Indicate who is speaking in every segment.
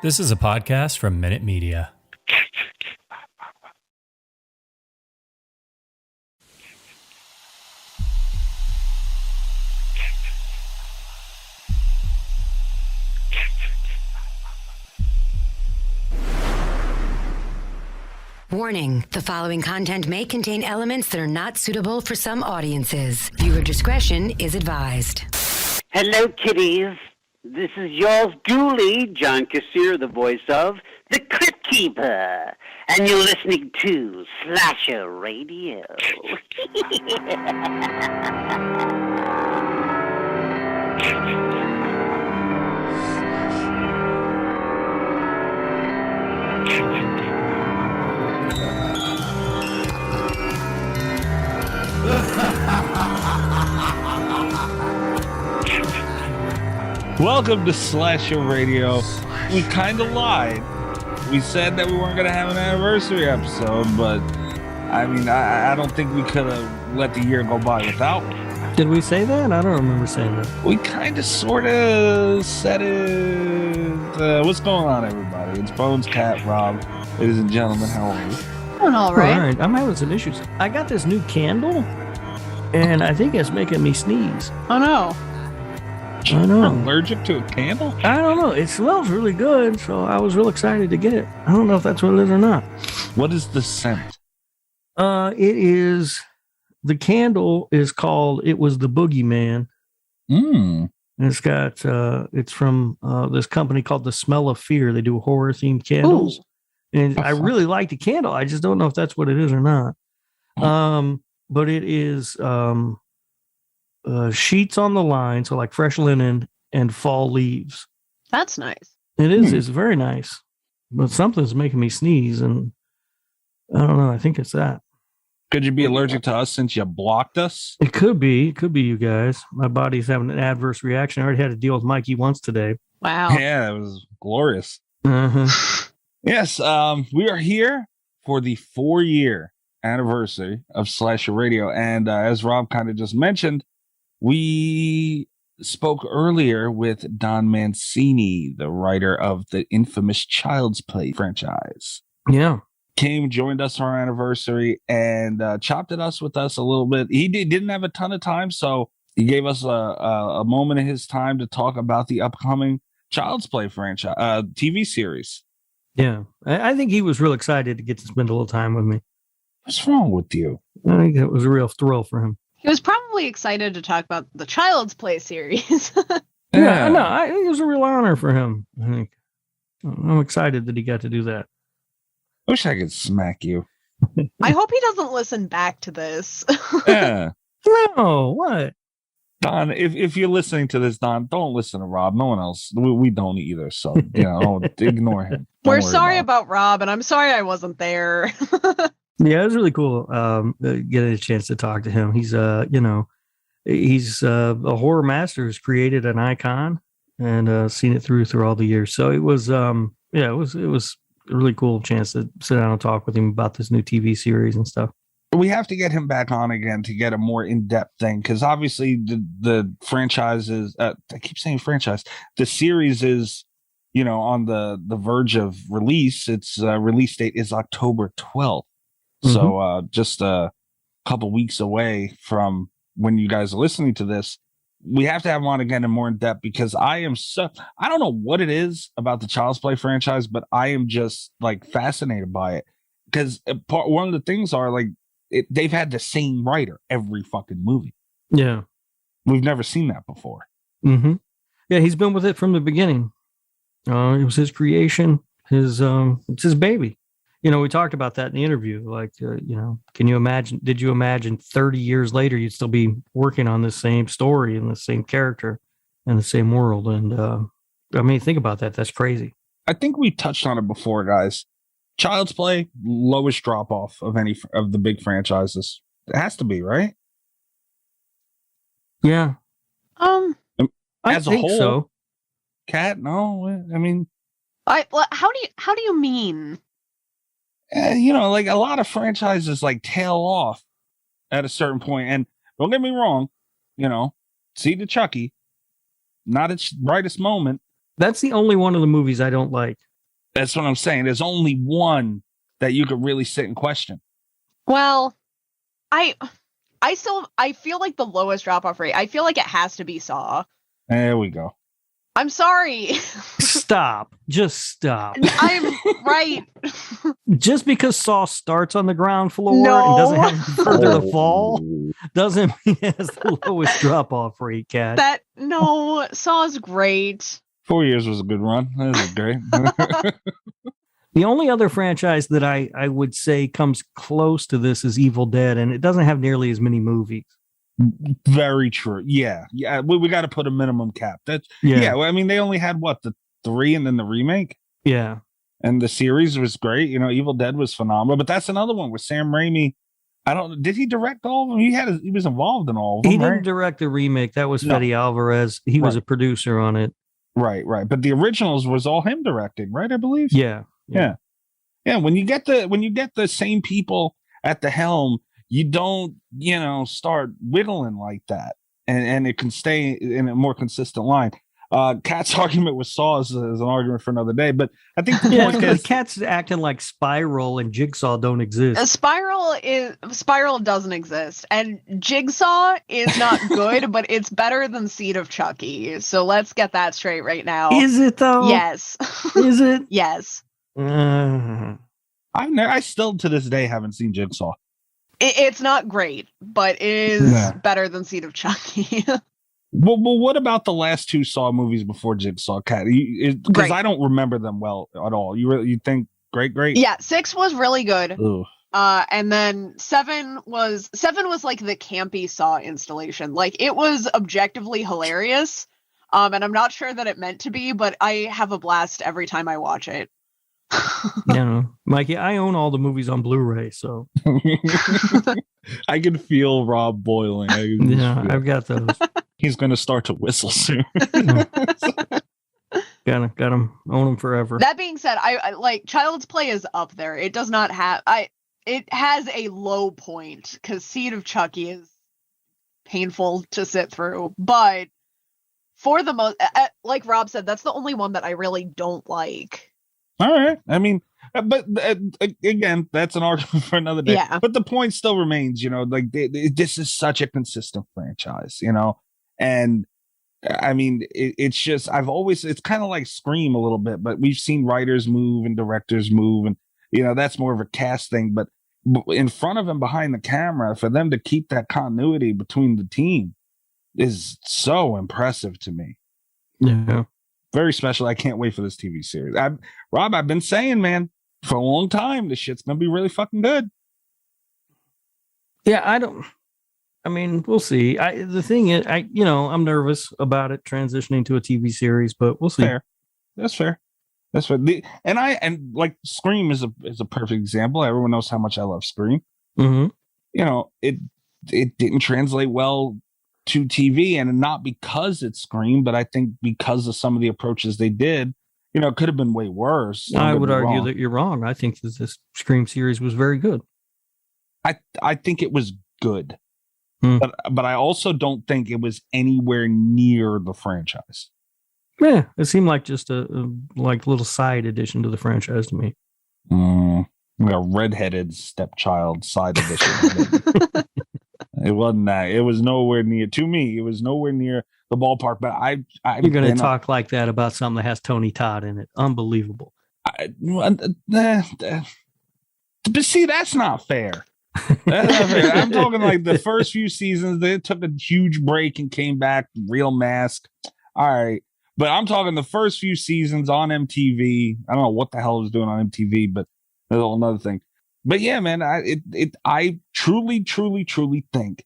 Speaker 1: This is a podcast from Minute Media.
Speaker 2: Warning, the following content may contain elements that are not suitable for some audiences. Viewer discretion is advised.
Speaker 3: Hello, kiddies. This is yours duly, John Kassir, the voice of the Crypt Keeper. And you're listening to Slasher Radio.
Speaker 4: Welcome to Slasher Radio. We kind of lied. We said that we weren't going to have an anniversary episode, but I mean, I don't think we could have let the year go by without one.
Speaker 5: Did we say that? I don't remember saying that.
Speaker 4: We kind of sort of said it. What's going on, everybody? It's Bones, Cat, Rob. Ladies and gentlemen, how are you?
Speaker 6: Doing all right.
Speaker 5: All right. I'm having some issues. I got this new candle, and I think it's making me sneeze.
Speaker 6: Oh no.
Speaker 5: I know.
Speaker 4: You're allergic to a candle?
Speaker 5: I don't know. It smells really good, so I was real excited to get it. I don't know if that's what it is or not.
Speaker 4: What is the scent?
Speaker 5: It is, the candle is called, it was the Boogeyman.
Speaker 4: Mmm.
Speaker 5: And it's got, it's from this company called The Smell of Fear. They do horror themed candles. Ooh. And I really like the candle. I just don't know if that's what it is or not. But it is, sheets on the line, so like fresh linen and fall leaves.
Speaker 6: That's nice.
Speaker 5: It is. It's very nice. But something's making me sneeze, and I don't know. I think it's that.
Speaker 4: Could you be allergic to us since you blocked us?
Speaker 5: It could be. It could be you guys. My body's having an adverse reaction. I already had to deal with Mikey once today.
Speaker 6: Wow.
Speaker 4: Yeah, it was glorious.
Speaker 5: Uh-huh.
Speaker 4: Yes, we are here for the 4-year anniversary of Slasher Radio. And as Rob kind of just mentioned, we spoke earlier with Don Mancini, the writer of the infamous Child's Play franchise.
Speaker 5: Yeah.
Speaker 4: Joined us for our anniversary, and chopped it us with us a little bit. He didn't have a ton of time, so he gave us a moment of his time to talk about the upcoming Child's Play franchise TV series.
Speaker 5: Yeah. I think he was real excited to get to spend a little time with me.
Speaker 4: What's wrong with you?
Speaker 5: I think it was a real thrill for him.
Speaker 6: He was probably excited to talk about the Child's Play series.
Speaker 5: Yeah, no, it was a real honor for him. I think I'm excited that he got to do that.
Speaker 4: I wish I could smack you.
Speaker 6: I hope he doesn't listen back to this.
Speaker 4: Yeah.
Speaker 5: No, what?
Speaker 4: Don, if you're listening to this, Don, don't listen to Rob. No one else. We don't either. So, ignore him.
Speaker 6: We're sorry about Rob, and I'm sorry I wasn't there.
Speaker 5: Yeah, it was really cool getting a chance to talk to him. He's he's a horror master who's created an icon and seen it through all the years. So it was it was a really cool chance to sit down and talk with him about this new TV series and stuff.
Speaker 4: We have to get him back on again to get a more in-depth thing, because obviously the franchise is I keep saying franchise. The series is on the verge of release. Its release date is October 12th. So just a couple weeks away from when you guys are listening to this. We have to have him on again and more in depth, because I don't know what it is about the Child's Play franchise, but I am just like fascinated by it, because one of the things are like they've had the same writer every fucking movie.
Speaker 5: Yeah.
Speaker 4: We've never seen that before.
Speaker 5: Mm-hmm. Yeah, he's been with it from the beginning. It was his creation. It's his baby. We talked about that in the interview. Like, did you imagine 30 years later, you'd still be working on the same story and the same character and the same world? And think about that. That's crazy.
Speaker 4: I think we touched on it before, guys. Child's Play, lowest drop off of any of the big franchises. It has to be, right?
Speaker 5: Yeah.
Speaker 4: I
Speaker 5: as think a whole, so.
Speaker 4: Cat, no.
Speaker 6: How do you mean?
Speaker 4: Like a lot of franchises like tail off at a certain point. And don't get me wrong, see the Chucky, not its brightest moment.
Speaker 5: That's the only one of the movies I don't like.
Speaker 4: That's what I'm saying. There's only one that you could really sit and question.
Speaker 6: Well, I feel like the lowest drop-off rate. I feel like it has to be Saw.
Speaker 4: There we go.
Speaker 6: I'm sorry.
Speaker 5: Stop. Just stop.
Speaker 6: I'm right.
Speaker 5: Just because Saw starts on the ground floor
Speaker 6: No.
Speaker 5: and doesn't have further to fall doesn't mean it has the lowest drop-off rate, Kat.
Speaker 6: Saw's great.
Speaker 4: 4 years was a good run. That was great.
Speaker 5: The only other franchise that I would say comes close to this is Evil Dead, and it doesn't have nearly as many movies.
Speaker 4: Very true. Yeah. We got to put a minimum cap. Well, I mean, they only had the 3 and then the remake.
Speaker 5: Yeah.
Speaker 4: And the series was great. Evil Dead was phenomenal. But that's another one where Sam Raimi. Did he direct all of them? He was involved in all of them.
Speaker 5: He didn't direct the remake. That was Fede Alvarez. He was a producer on it.
Speaker 4: Right. But the originals was all him directing, right? I believe.
Speaker 5: Yeah.
Speaker 4: When you get the same people at the helm, you don't start wiggling like that, and it can stay in a more consistent line. Kat's argument with Saw is an argument for another day, but I think the point is
Speaker 5: Kat's acting like Spiral and Jigsaw don't exist.
Speaker 6: Spiral doesn't exist, and Jigsaw is not good, but it's better than Seed of Chucky. So let's get that straight right now.
Speaker 5: Is it though?
Speaker 6: Yes.
Speaker 5: Is it?
Speaker 6: Yes.
Speaker 4: I still to this day haven't seen Jigsaw.
Speaker 6: It's not great, but it is better than Seed of Chucky.
Speaker 4: Well, what about the last 2 Saw movies before Jigsaw, Kat? Because I don't remember them well at all. You think great?
Speaker 6: Yeah, 6 was really good.
Speaker 4: Ooh.
Speaker 6: And then 7 was like the campy Saw installation. Like, it was objectively hilarious. And I'm not sure that it meant to be, but I have a blast every time I watch it.
Speaker 5: Mikey, I own all the movies on Blu-ray, so
Speaker 4: I can feel Rob boiling.
Speaker 5: I've got those.
Speaker 4: He's going to start to whistle soon.
Speaker 5: Got him. Own them forever.
Speaker 6: That being said, I like Child's Play is up there. It does not have it has a low point because Seed of Chucky is painful to sit through, but for the most, like Rob said, that's the only one that I really don't like.
Speaker 4: All right. I mean, but again, that's an argument for another day.
Speaker 6: Yeah.
Speaker 4: But the point still remains, this is such a consistent franchise, and I mean, it's just, it's kind of like Scream a little bit, but we've seen writers move and directors move, and, that's more of a cast thing. But in front of and behind the camera, for them to keep that continuity between the team is so impressive to me.
Speaker 5: Yeah.
Speaker 4: Very special. I can't wait for this TV series. Rob, I've been saying, man, for a long time, this shit's going to be really fucking good.
Speaker 5: Yeah, we'll see. The thing is, I'm nervous about it transitioning to a TV series, but we'll see.
Speaker 4: That's fair. And like Scream is a perfect example. Everyone knows how much I love Scream.
Speaker 5: Mm-hmm.
Speaker 4: It didn't translate well to TV, and not because it's Scream, but I think because of some of the approaches they did, it could have been way worse.
Speaker 5: I would argue that you're wrong. I think that this Scream series was very good.
Speaker 4: I think it was good. But I also don't think it was anywhere near the franchise.
Speaker 5: Yeah, it seemed like just a little side addition to the franchise to me.
Speaker 4: Like a redheaded stepchild side edition. It wasn't that. It was nowhere near, to me, it was nowhere near the ballpark. But
Speaker 5: you're going to talk like that about something that has Tony Todd in it. Unbelievable.
Speaker 4: But see, that's not fair. I'm talking like the first few seasons, they took a huge break and came back, real mask. All right. But I'm talking the first few seasons on MTV. I don't know what the hell it was doing on MTV, but that's a whole nother thing. But yeah, man, I truly think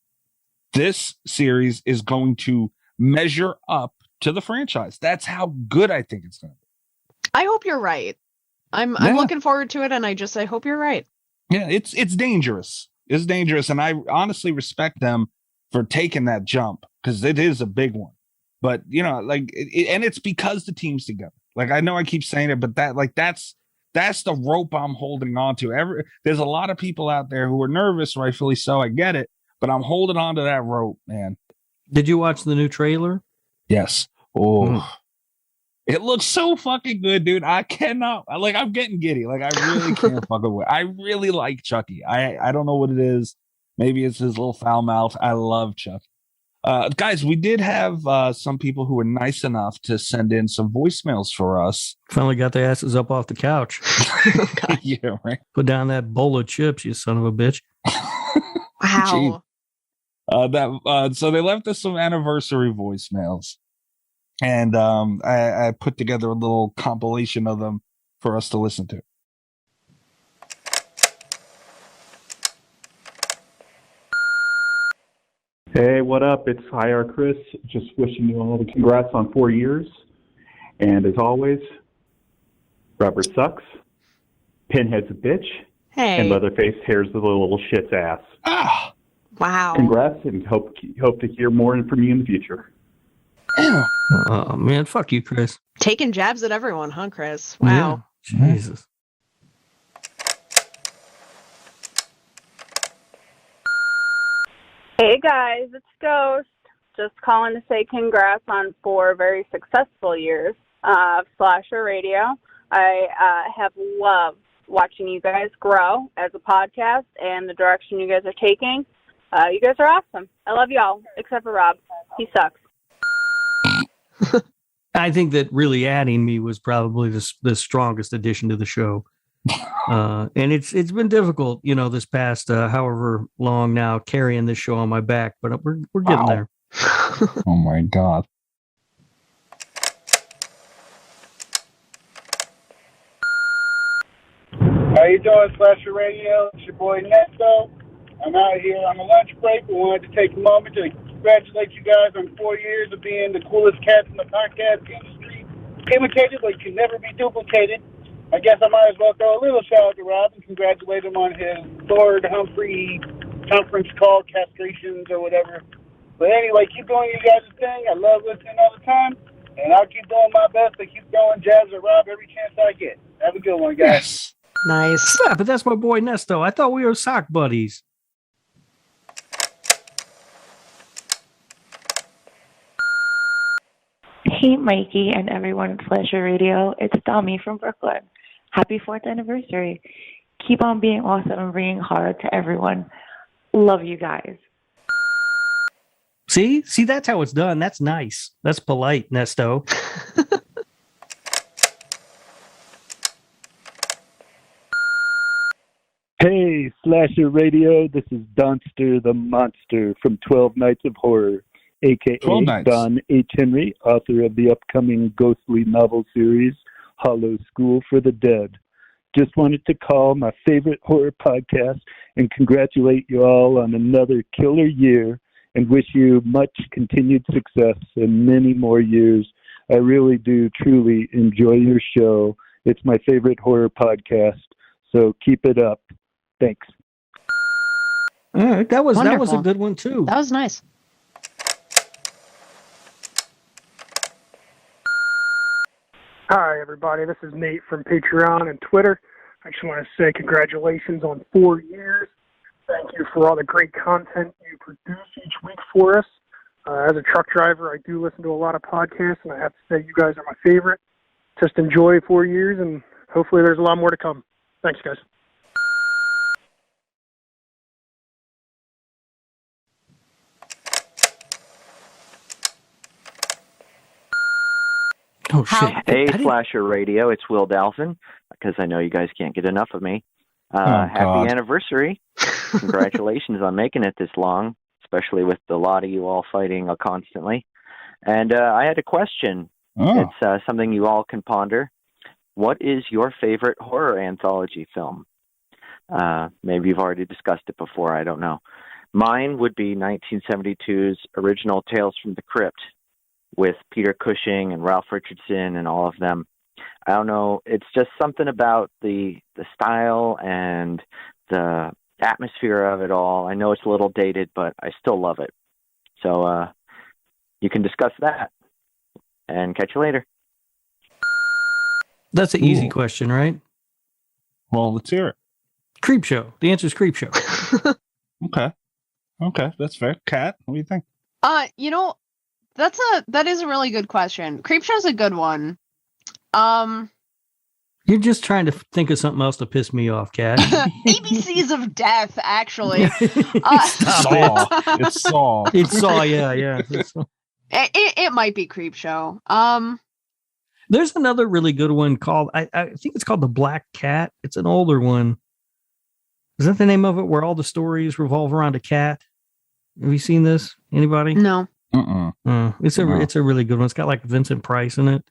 Speaker 4: this series is going to measure up to the franchise. That's how good I think it's going to be.
Speaker 6: I hope you're right. I'm looking forward to it, and I hope you're right.
Speaker 4: Yeah, it's dangerous. It's dangerous, and I honestly respect them for taking that jump because it is a big one. But and it's because the team's together. Like, I know I keep saying it, but that's the rope I'm holding on to. There's a lot of people out there who are nervous, rightfully so. I get it, but I'm holding on to that rope, man.
Speaker 5: Did you watch the new trailer?
Speaker 4: Yes. Oh, It looks so fucking good, dude. I cannot, like, I'm getting giddy. Like, I really can't fuck away. I really like Chucky. I don't know what it is. Maybe it's his little foul mouth. I love Chucky. Guys, we did have some people who were nice enough to send in some voicemails for us.
Speaker 5: Finally got their asses up off the couch.
Speaker 4: Yeah, right.
Speaker 5: Put down that bowl of chips, you son of a bitch.
Speaker 6: Wow.
Speaker 4: So they left us some anniversary voicemails. And I put together a little compilation of them for us to listen to.
Speaker 7: Hey, what up? It's EyeRChris. Just wishing you all the congrats on 4 years. And as always, rubber sucks, pinhead's a bitch,
Speaker 6: Hey.
Speaker 7: and Leatherface tears the little shit's ass.
Speaker 4: Ah,
Speaker 6: Wow.
Speaker 7: Congrats, and hope to hear more from you in the future.
Speaker 5: Oh, man, fuck you, Chris.
Speaker 6: Taking jabs at everyone, huh, Chris? Wow.
Speaker 5: Yeah. Jesus.
Speaker 8: Hey guys, it's Ghost. Just calling to say congrats on 4 very successful years of Slasher Radio. I have loved watching you guys grow as a podcast and the direction you guys are taking. You guys are awesome. I love y'all, except for Rob. He sucks.
Speaker 5: I think that really adding me was probably the strongest addition to the show. And it's been difficult, this past however long now carrying this show on my back, but we're getting there.
Speaker 4: Oh my God.
Speaker 9: How you doing, Slasher Radio? It's your boy Nesto. I'm out here on a lunch break. We wanted to take a moment to congratulate you guys on 4 years of being the coolest cats in the podcast industry. Imitated like can never be duplicated. I guess I might as well throw a little shout out to Rob and congratulate him on his Lord Humphrey conference call castrations or whatever. But anyway, keep doing your guys' thing. I love listening all the time. And I'll keep doing my best to keep throwing jabs at Rob every chance I get. Have a good one, guys.
Speaker 4: Yes.
Speaker 6: Nice.
Speaker 5: Stop, but that's my boy Nesto. I thought we were sock buddies.
Speaker 10: Hey, Mikey and everyone at Slasher Radio. It's Dami from Brooklyn. Happy 4th anniversary. Keep on being awesome and bringing horror to everyone. Love you guys.
Speaker 5: See, that's how it's done. That's nice. That's polite, Nesto.
Speaker 7: Hey, Slasher Radio. This is Donster the Monster from 12 Nights of Horror, a.k.a.
Speaker 4: 12 Nights.
Speaker 7: Don H. Henry, author of the upcoming ghostly novel series, Hollow School for the Dead. Just wanted to call my favorite horror podcast and congratulate you all on another killer year and wish you much continued success and many more years. I really do truly enjoy your show. It's my favorite horror podcast, so keep it up. Thanks.
Speaker 5: All right, that was a
Speaker 6: Wonderful.
Speaker 5: good one too.
Speaker 6: That was nice.
Speaker 11: Hi, everybody. This is Nate from Patreon and Twitter. I just want to say congratulations on 4 years. Thank you for all the great content you produce each week for us. As a truck driver, I do listen to a lot of podcasts, and I have to say you guys are my favorite. Just enjoy 4 years, and hopefully there's a lot more to come. Thanks, guys.
Speaker 5: Oh, shit.
Speaker 12: Hey, Slasher Radio, it's Will Dalton, because I know you guys can't get enough of me. Happy anniversary. Congratulations on making it this long, especially with a lot of you all fighting constantly. And I had a question.
Speaker 4: Oh.
Speaker 12: It's something you all can ponder. What is your favorite horror anthology film? Maybe you've already discussed it before, I don't know. Mine would be 1972's original Tales from the Crypt, with Peter Cushing and Ralph Richardson and all of them. I don't know. It's just something about the style and the atmosphere of it all. I know it's a little dated, but I still love it. So you can discuss that and catch you later.
Speaker 5: That's an easy question, right?
Speaker 4: Well, let's hear it.
Speaker 5: Creep Show. The answer is Creep Show.
Speaker 4: Okay, that's fair. Kat, what do you think?
Speaker 6: That is a really good question. Creepshow's a good one.
Speaker 5: You're just trying to think of something else to piss me off, Kat.
Speaker 6: ABCs of Death, actually.
Speaker 4: Saw. It's Saw.
Speaker 5: It's Saw, yeah.
Speaker 6: It might be Creepshow.
Speaker 5: There's another really good one called, I think it's called The Black Cat. It's an older one. Is that the name of it, where all the stories revolve around a cat? Have you seen this? Anybody?
Speaker 6: No.
Speaker 5: It's a really good one. It's got like Vincent Price in it.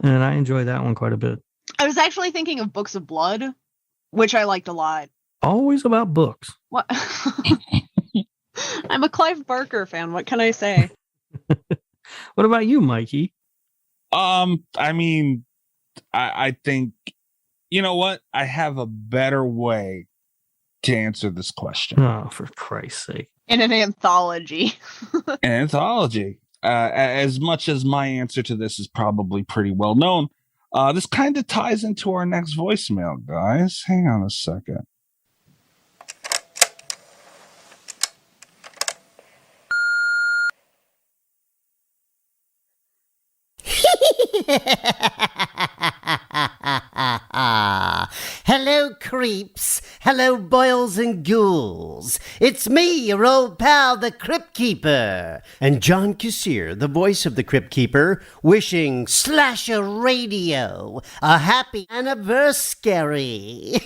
Speaker 5: And I enjoy that one quite a bit.
Speaker 6: I was actually thinking of Books of Blood, which I liked a lot.
Speaker 5: Always about books.
Speaker 6: What? I'm a Clive Barker fan. What can I say?
Speaker 5: What about you, Mikey?
Speaker 4: I mean, I think, you know what? I have a better way to answer this question.
Speaker 5: Oh, for Christ's sake.
Speaker 6: In an anthology.
Speaker 4: An anthology. As much as my answer to this is probably pretty well known, this kind of ties into our next voicemail, guys. Hang on a second.
Speaker 13: Hello, creeps. Hello, boils and ghouls. It's me, your old pal, the Crypt Keeper. And John Kassir, the voice of the Crypt Keeper, wishing Slasher Radio a happy anniversary.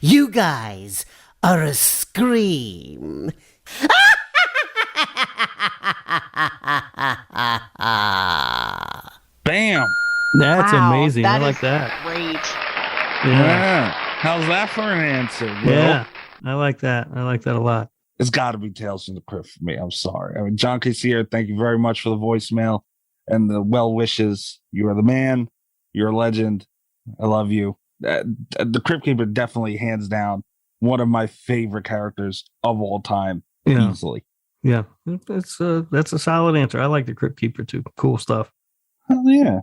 Speaker 13: You guys are a scream.
Speaker 4: Bam!
Speaker 5: That's amazing. I
Speaker 6: That
Speaker 5: like
Speaker 6: is
Speaker 5: that.
Speaker 6: Great.
Speaker 4: Yeah. How's that for an answer, Will?
Speaker 5: Yeah, I like that. I like that a lot.
Speaker 4: It's got to be Tales from the Crypt for me. I'm sorry. I mean, John Kassir, thank you very much for the voicemail and the well wishes. You are the man. You're a legend. I love you. The Crypt Keeper, definitely, hands down, one of my favorite characters of all time.
Speaker 5: Yeah.
Speaker 4: Easily.
Speaker 5: Yeah, that's a solid answer. I like the Crypt Keeper too. Cool stuff.
Speaker 4: Hell yeah.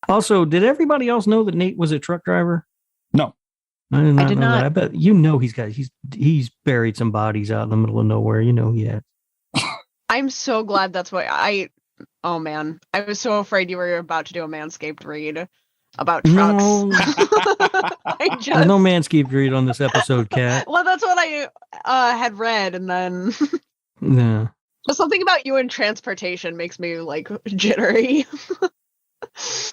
Speaker 5: Also, did everybody else know that Nate was a truck driver?
Speaker 4: No.
Speaker 5: I did not
Speaker 6: did
Speaker 5: know
Speaker 6: not.
Speaker 5: that. I bet he's buried some bodies out in the middle of nowhere. You know he had.
Speaker 6: I'm so glad that's what oh man. I was so afraid you were about to do a Manscaped read about trucks.
Speaker 5: No. There's no Manscaped read on this episode, Kat.
Speaker 6: Well, that's what I had read, and then
Speaker 5: Yeah.
Speaker 6: something about you in transportation makes me like jittery.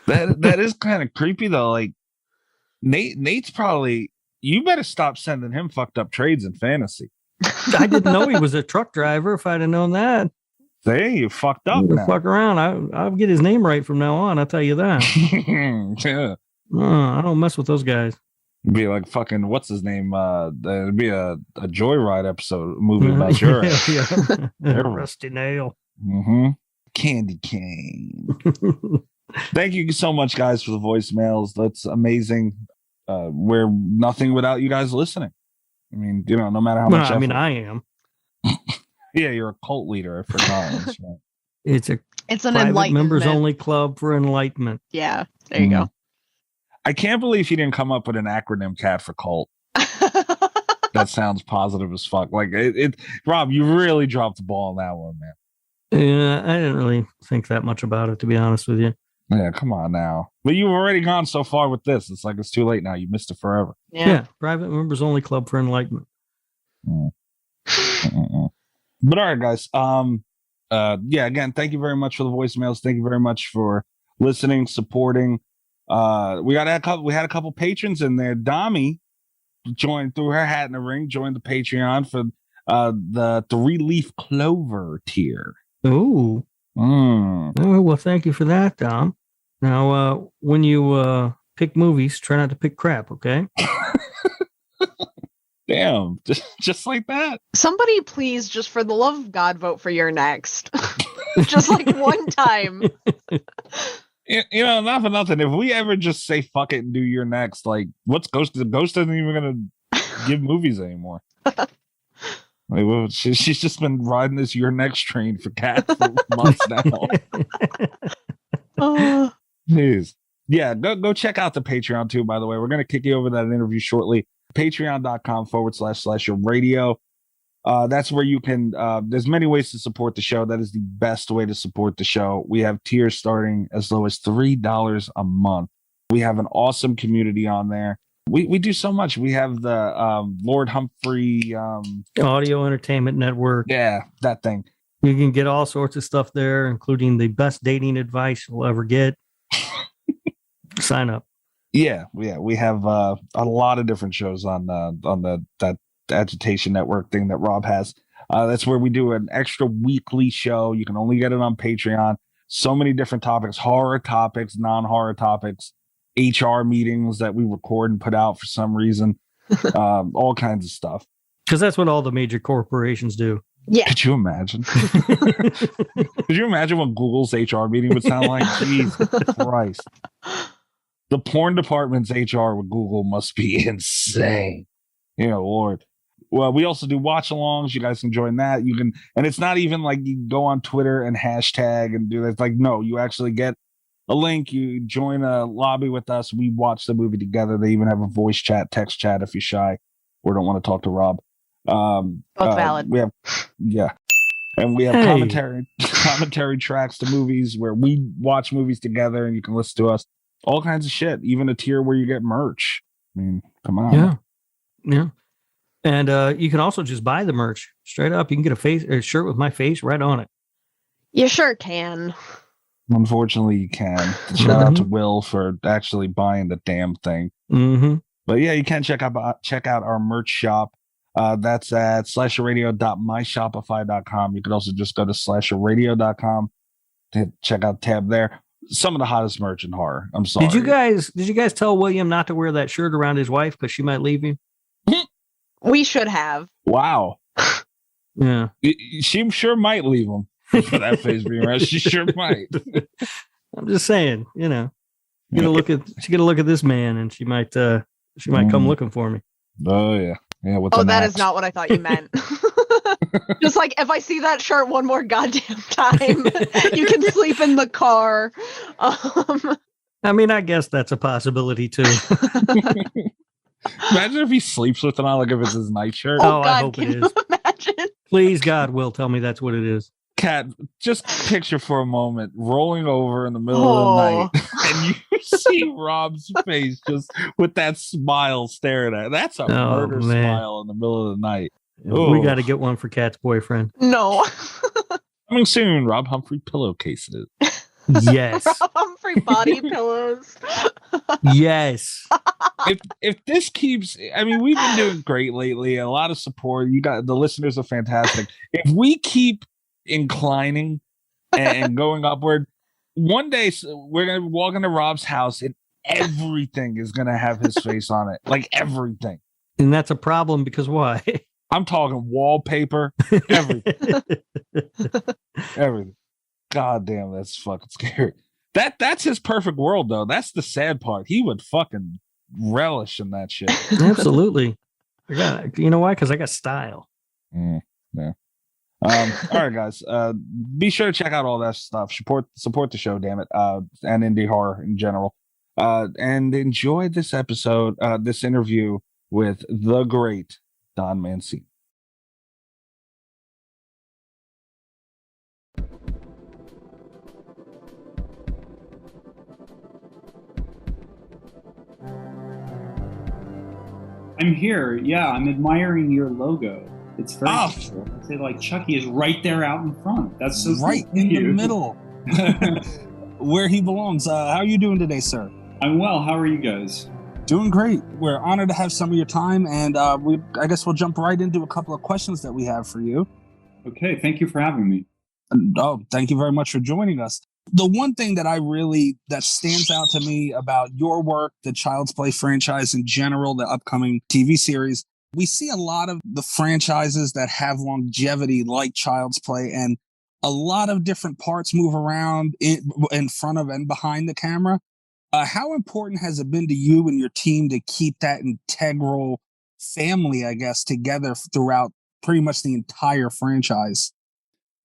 Speaker 4: That is kind of creepy though. Like Nate's probably, you better stop sending him fucked up trades in fantasy.
Speaker 5: I didn't know he was a truck driver. If I'd have known that,
Speaker 4: Say you fucked up now.
Speaker 5: fuck around. I'll get his name right from now on. I'll tell you that.
Speaker 4: Yeah.
Speaker 5: I don't mess with those guys.
Speaker 4: It'd be like fucking, what's his name? It'd be a Joyride episode, movie about your ass.
Speaker 5: Yeah. Rusty Nail.
Speaker 4: Mm-hmm. Candy cane. Thank you so much, guys, for the voicemails. That's amazing. We're nothing without you guys listening. I mean, you know, no matter how much.
Speaker 5: I mean,
Speaker 4: effort.
Speaker 5: I am.
Speaker 4: Yeah, you're a cult leader. I forgot. That's right.
Speaker 5: It's an private
Speaker 6: enlightenment
Speaker 5: members only club for enlightenment.
Speaker 6: Yeah, there you go.
Speaker 4: I can't believe he didn't come up with an acronym, Cat, for cult. That sounds positive as fuck. Like it, Rob, you really dropped the ball on that one, man.
Speaker 5: Yeah, I didn't really think that much about it, to be honest with you.
Speaker 4: Yeah, come on now. But you've already gone so far with this. It's like it's too late now. You missed it forever.
Speaker 5: Yeah, private members only club for enlightenment.
Speaker 4: But all right, guys. Yeah, again, thank you very much for the voicemails. Thank you very much for listening, supporting. We had a couple patrons in there. Dami joined, threw her hat in the ring, joined the Patreon for the 3-leaf clover tier.
Speaker 5: Ooh. Oh, well, thank you for that, Dom. Now, when you pick movies, try not to pick crap, okay?
Speaker 4: Damn, just like that.
Speaker 6: Somebody please, just for the love of God, vote for your next. Just like one time.
Speaker 4: You know, not for nothing. If we ever just say fuck it and do your next, like, what's Ghost? Ghost isn't even gonna give movies anymore. Like, well, she's just been riding this your next train for Cat for months now. Jeez. Yeah, go check out the Patreon too, by the way. We're gonna kick you over that interview shortly. Patreon.com//radio. That's where you can, there's many ways to support the show. That is the best way to support the show. We have tiers starting as low as $3 a month. We have an awesome community on there. We do so much. We have the Lord Humphrey
Speaker 5: Audio Entertainment Network.
Speaker 4: Yeah, that thing.
Speaker 5: You can get all sorts of stuff there, including the best dating advice you'll ever get. Sign up.
Speaker 4: Yeah. We have a lot of different shows on that Agitation Network thing that Rob has. That's where we do an extra weekly show. You can only get it on Patreon. So many different topics, horror topics, non-horror topics, HR meetings that we record and put out for some reason, all kinds of stuff.
Speaker 5: Because that's what all the major corporations do.
Speaker 6: Yeah.
Speaker 4: Could you imagine? Could you imagine what Google's HR meeting would sound like? Jesus Christ. The porn department's HR with Google must be insane. Lord. Well, we also do watch-alongs. You guys can join that. You can, and it's not even like you go on Twitter and hashtag and do that. It's like, no, you actually get a link. You join a lobby with us. We watch the movie together. They even have a voice chat, text chat if you're shy or don't want to talk to Rob.
Speaker 6: Both valid.
Speaker 4: We have, and we have commentary tracks to movies where we watch movies together, and you can listen to us. All kinds of shit. Even a tier where you get merch. I mean, come on.
Speaker 5: Yeah. And you can also just buy the merch straight up. You can get a shirt with my face right on it.
Speaker 6: You sure can.
Speaker 4: Unfortunately, you can. Shout out to Will for actually buying the damn thing.
Speaker 5: Mm-hmm.
Speaker 4: But yeah, you can check out our merch shop. That's at slasherradio.myshopify.com. You could also just go to slasherradio.com to check out the tab there. Some of the hottest merch in horror. I'm sorry.
Speaker 5: Did you guys tell William not to wear that shirt around his wife because she might leave him?
Speaker 6: We should have.
Speaker 4: Wow.
Speaker 5: Yeah.
Speaker 4: She sure might leave him for that face being around. She sure might.
Speaker 5: I'm just saying, you gotta look at this man, and she might come looking for me.
Speaker 4: Oh yeah. Yeah.
Speaker 6: That is not what I thought you meant. Just like, if I see that shirt one more goddamn time, you can sleep in the car.
Speaker 5: I mean, I guess that's a possibility too.
Speaker 4: Imagine if he sleeps with it on, like if it's his nightshirt.
Speaker 5: Oh, God, I hope it is. Imagine? Please, God, Will, tell me that's what it is.
Speaker 4: Kat, just picture for a moment rolling over in the middle of the night, and you see Rob's face just with that smile staring at it. That's a murder smile in the middle of the night.
Speaker 5: We got to get one for Kat's boyfriend.
Speaker 6: No.
Speaker 4: Coming soon, Rob Humphrey pillowcases.
Speaker 5: Yes.
Speaker 6: Rob Humphrey body pillows.
Speaker 5: Yes.
Speaker 4: If this keeps, I mean, we've been doing great lately. A lot of support. You got the listeners are fantastic. If we keep inclining and going upward, one day we're gonna walk into Rob's house and everything is gonna have his face on it, like everything.
Speaker 5: And that's a problem because why?
Speaker 4: I'm talking wallpaper, everything. Everything. God damn, that's fucking scary. That's his perfect world, though. That's the sad part. He would fucking relish in that shit.
Speaker 5: Absolutely. You know why? Because I got style.
Speaker 4: Yeah. All right, guys. Be sure to check out all that stuff. Support the show, damn it, and indie horror in general. And enjoy this episode, this interview with the great Don Mancini.
Speaker 14: I'm here. Yeah, I'm admiring your logo. It's very cool. I say, like, Chucky is right there out in front. That's so
Speaker 15: right
Speaker 14: cool.
Speaker 15: in the middle, where he belongs. How are you doing today, sir?
Speaker 14: I'm well. How are you guys?
Speaker 15: Doing great. We're honored to have some of your time, and I guess we'll jump right into a couple of questions that we have for you.
Speaker 14: Okay, thank you for having me.
Speaker 15: Thank you very much for joining us. The one thing that stands out to me about your work, the Child's Play franchise in general, the upcoming TV series, we see a lot of the franchises that have longevity like Child's Play, and a lot of different parts move around in front of and behind the camera. How important has it been to you and your team to keep that integral family, I guess, together throughout pretty much the entire franchise?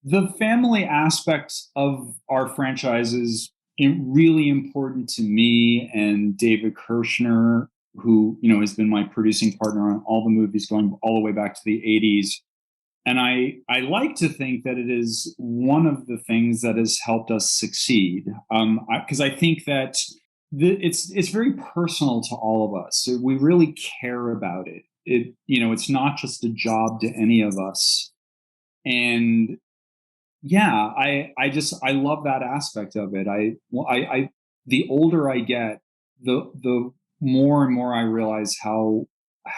Speaker 14: The family aspects of our franchise is really important to me and David Kirshner, who, has been my producing partner on all the movies going all the way back to the 80s. And I like to think that it is one of the things that has helped us succeed. Because I think that it's very personal to all of us. So we really care about it. It's not just a job to any of us. And yeah, I love that aspect of it. The older I get, the more and more I realize how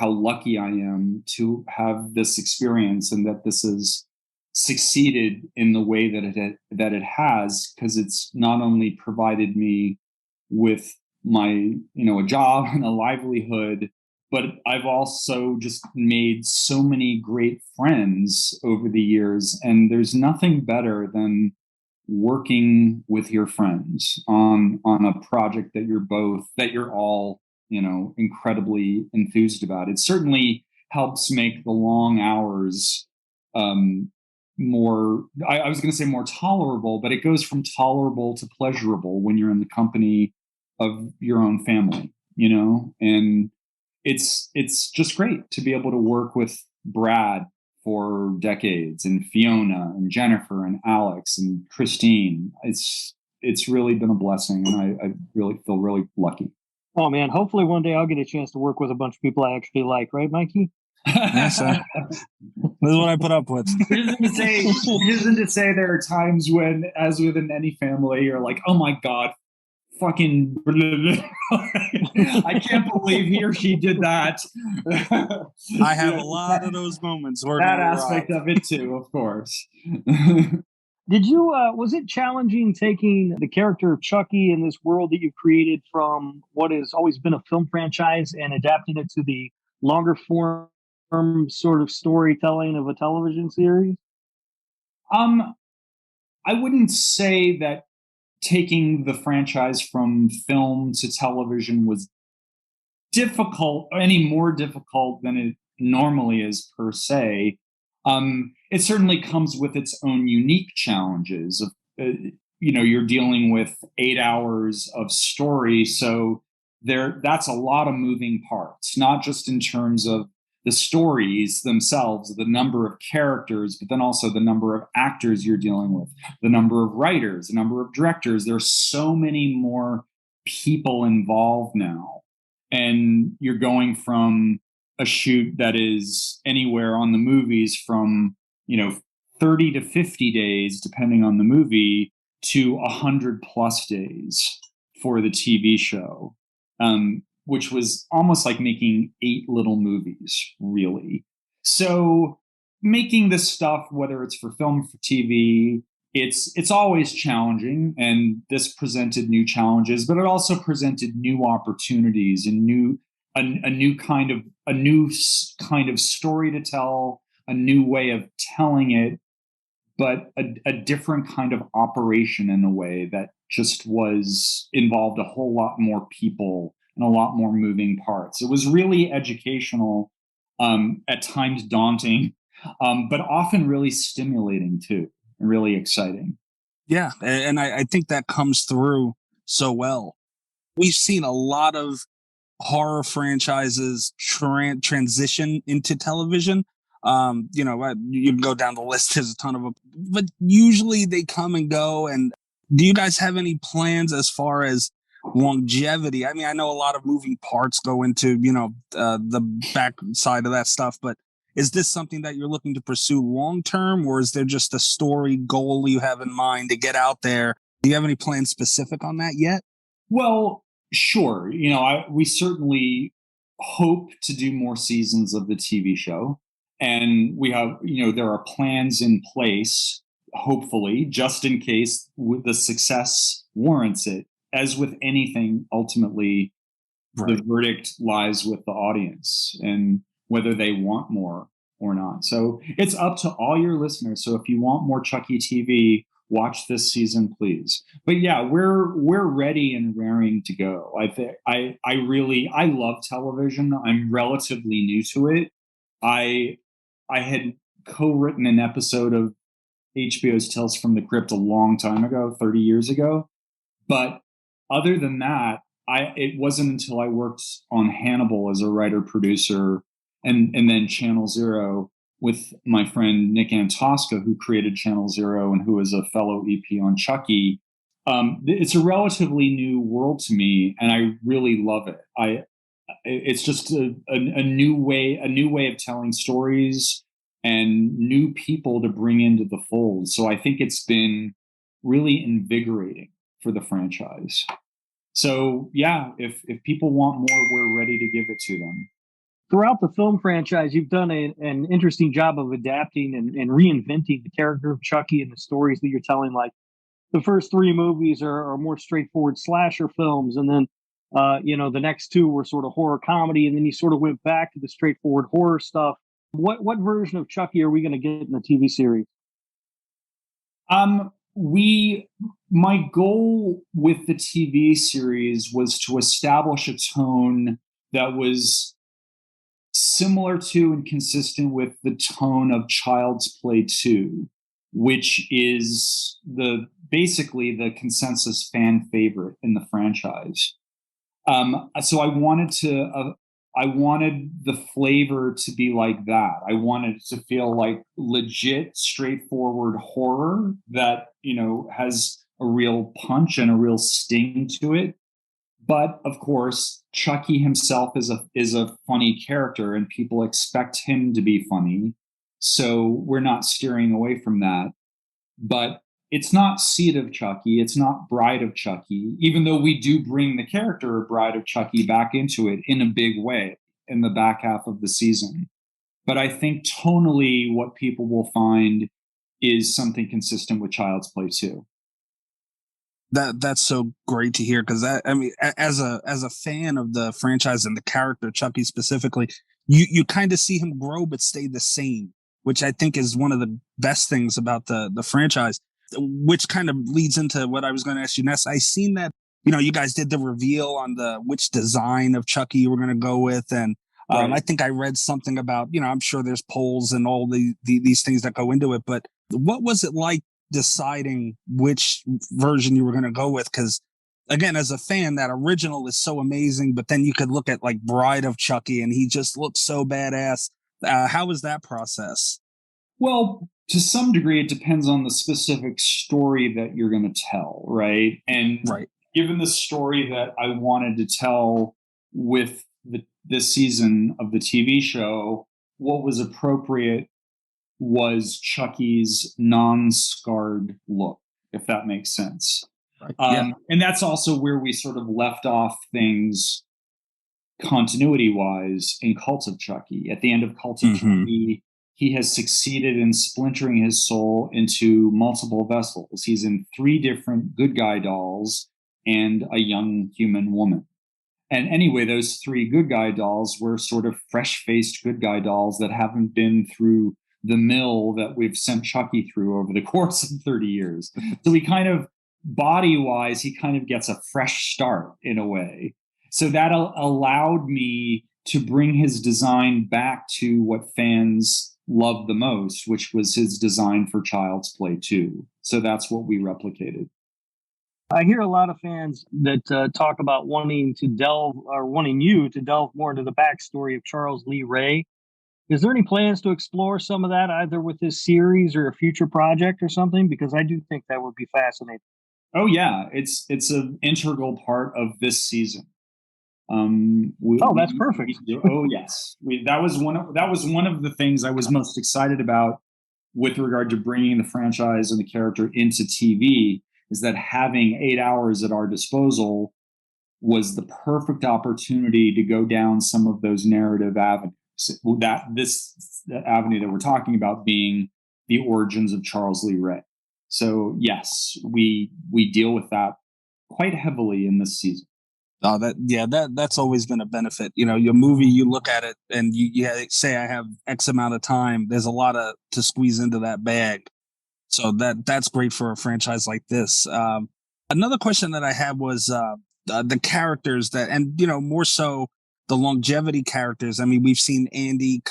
Speaker 14: lucky I am to have this experience, and that this has succeeded in the way that it has, because it's not only provided me with my a job and a livelihood, but I've also just made so many great friends over the years. And there's nothing better than working with your friends on a project that you're all incredibly enthused about. It certainly helps make the long hours more, I was going to say more tolerable, but it goes from tolerable to pleasurable when you're in the company of your own family, and it's just great to be able to work with Brad for decades, and Fiona and Jennifer and Alex and Christine. It's really been a blessing, and I really feel really lucky.
Speaker 5: Oh man, hopefully one day I'll get a chance to work with a bunch of people I actually like, right, Mikey?
Speaker 15: Yes, sir. This is what I put up with.
Speaker 14: It isn't to say there are times when, as within any family, you're like, oh my God, fucking I can't believe he or she did that.
Speaker 15: I have a lot of those moments.
Speaker 14: That aspect of it too, of course.
Speaker 5: Did you, was it challenging taking the character of Chucky in this world that you created from what has always been a film franchise and adapting it to the longer form sort of storytelling of a television series?
Speaker 14: I wouldn't say that taking the franchise from film to television was difficult, or any more difficult than it normally is per se. It certainly comes with its own unique challenges. You're dealing with 8 hours of story, so that's a lot of moving parts, not just in terms of the stories themselves, the number of characters, but then also the number of actors you're dealing with, the number of writers, the number of directors. There's so many more people involved now. And you're going from a shoot that is anywhere on the movies from, 30 to 50 days, depending on the movie, to 100+ days for the TV show. Which was almost like making 8 little movies, really. So making this stuff, whether it's for film, for TV, it's always challenging, and this presented new challenges, but it also presented new opportunities and a new kind of story to tell, a new way of telling it, but a different kind of operation in a way that just involved a whole lot more people and a lot more moving parts. It was really educational, at times daunting, but often really stimulating too, and really exciting.
Speaker 15: Yeah, and I think that comes through so well. We've seen a lot of horror franchises transition into television. You can go down the list. There's a ton of them, but usually they come and go. And do you guys have any plans as far as longevity? I mean, I know a lot of moving parts go into, the back side of that stuff, but is this something that you're looking to pursue long term, or is there just a story goal you have in mind to get out there? Do you have any plans specific on that yet?
Speaker 14: Well, sure. We certainly hope to do more seasons of the TV show. And we have, there are plans in place, hopefully, just in case the success warrants it. As with anything, ultimately, right, the verdict lies with the audience and whether they want more or not. So it's up to all your listeners. So if you want more Chucky TV, watch this season, please. But yeah, we're ready and raring to go. I love television. I'm relatively new to it. I had co-written an episode of HBO's Tales from the Crypt a long time ago, 30 years ago. But other than that, it wasn't until I worked on Hannibal as a writer-producer and then Channel Zero with my friend Nick Antosca, who created Channel Zero and who is a fellow EP on Chucky. It's a relatively new world to me, and I really love it. It's just a new way of telling stories and new people to bring into the fold. So I think it's been really invigorating for the franchise. So yeah, if people want more, we're ready to give it to them.
Speaker 5: Throughout the film franchise, you've done an interesting job of adapting and reinventing the character of Chucky and the stories that you're telling. Like the first three movies are more straightforward slasher films, and then the next two were sort of horror comedy, and then you sort of went back to the straightforward horror stuff. What version of Chucky are we going to get in the TV series?
Speaker 14: My goal with the TV series was to establish a tone that was similar to and consistent with the tone of Child's Play 2, which is basically the consensus fan favorite in the franchise. So I wanted the flavor to be like that. I wanted it to feel like legit, straightforward horror that, has a real punch and a real sting to it. But of course, Chucky himself is a funny character, and people expect him to be funny. So we're not steering away from that. But it's not Seed of Chucky. It's not Bride of Chucky, even though we do bring the character of Bride of Chucky back into it in a big way in the back half of the season. But I think tonally what people will find is something consistent with Child's Play 2.
Speaker 15: That's so great to hear, because as a fan of the franchise and the character Chucky specifically, you kind of see him grow but stay the same, which I think is one of the best things about the franchise, which kind of leads into what I was going to ask you next. I seen that you guys did the reveal on which design of Chucky you were going to go with, and right. I think I read something about I'm sure there's polls and all these things that go into it, but what was it like deciding which version you were going to go with? Because again, as a fan, that original is so amazing, but then you could look at like Bride of Chucky and he just looks so badass. How was that process?
Speaker 14: Well, to some degree, it depends on the specific story that you're going to tell, right? And given the story that I wanted to tell with this season of the TV show, what was appropriate was Chucky's non-scarred look, if that makes sense. Right. And that's also where we sort of left off things continuity-wise in Cult of Chucky. At the end of Cult of Chucky, he has succeeded in splintering his soul into multiple vessels. He's in 3 different good guy dolls and a young human woman. And anyway, those 3 good guy dolls were sort of fresh-faced good guy dolls that haven't been through the mill that we've sent Chucky through over the course of 30 years. So he kind of, body-wise, he kind of gets a fresh start in a way. So that allowed me to bring his design back to what fans loved the most, which was his design for Child's Play 2. So that's what we replicated.
Speaker 5: I hear a lot of fans that talk about wanting you to delve more into the backstory of Charles Lee Ray. Is there any plans to explore some of that either with this series or a future project or something? Because I do think that would be fascinating.
Speaker 14: Oh yeah, it's an integral part of this season.
Speaker 5: That's perfect.
Speaker 14: Yes, that was one of the things I was most excited about with regard to bringing the franchise and the character into TV. Is that having 8 hours at our disposal was the perfect opportunity to go down some of those narrative avenues. The avenue that we're talking about being the origins of Charles Lee Ray. So yes, we deal with that quite heavily in this season.
Speaker 15: Oh, that's always been a benefit. Your movie, you look at it and you say I have X amount of time. There's a lot to squeeze into that bag. So that's great for a franchise like this. Another question that I had was the characters more so the longevity characters. I mean, we've seen Andy